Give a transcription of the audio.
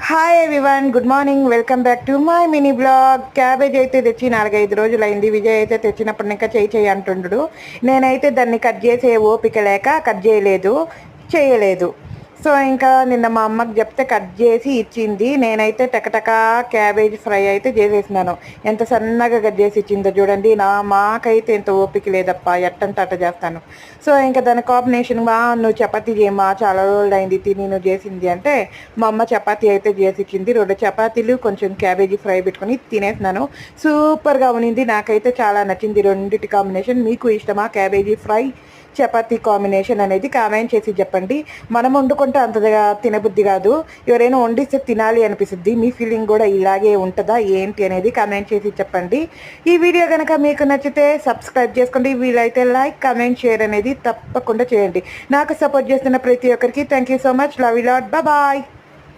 Hi everyone, good morning. Welcome back to my mini blog. Cabbage అయితే తెచ్చి 4-5 రోజులైంది. విజయ్ అయితే తెచ్చినప్పుడు ఇంకా చేయి అంటుండు. నేనైతే దాన్ని కట్ చేసే ఓపిక లేక కట్ చేయలేదు. సో ఇంకా నిన్న మా అమ్మకి చెప్తే కట్ చేసి ఇచ్చింది. నేనైతే టకటకా క్యాబేజ్ ఫ్రై అయితే చేసేసినాను. ఎంత సన్నగా కట్ చేసి ఇచ్చిందో చూడండి. మాకైతే ఎంత ఓపిక లేదప్ప, ఎట్టంటే అట్ట చేస్తాను. సో ఇంకా దాని కాంబినేషన్గా నువ్వు చపాతీ చేయమా, చాలా రోజులు అయింది తిని నువ్వు చేసింది అంటే మా అమ్మ చపాతీ అయితే చేసి ఇచ్చింది. 2 చపాతీలు కొంచెం క్యాబేజీ ఫ్రై పెట్టుకొని తినేసినాను. సూపర్గా ఉన్నింది. నాకైతే చాలా నచ్చింది రెండింటి కాంబినేషన్. మీకు ఇష్టమా క్యాబేజీ ఫ్రై చపాతీ కాంబినేషన్ అనేది కామెంట్ చేసి చెప్పండి. మనం వండుకుంటే అంతగా తినబుద్ధి కాదు, ఎవరైనా వండిస్తే తినాలి అనిపిస్తుంది. మీ ఫీలింగ్ కూడా ఇలాగే ఉంటుందా ఏంటి అనేది కామెంట్ చేసి చెప్పండి. ఈ వీడియో కనుక మీకు నచ్చితే సబ్స్క్రైబ్ చేసుకోండి. వీలైతే లైక్, కామెంట్, షేర్ అనేది తప్పకుండా చేయండి. నాకు సపోర్ట్ చేస్తున్న ప్రతి ఒక్కరికి thank you so much. Love you lot. Bye.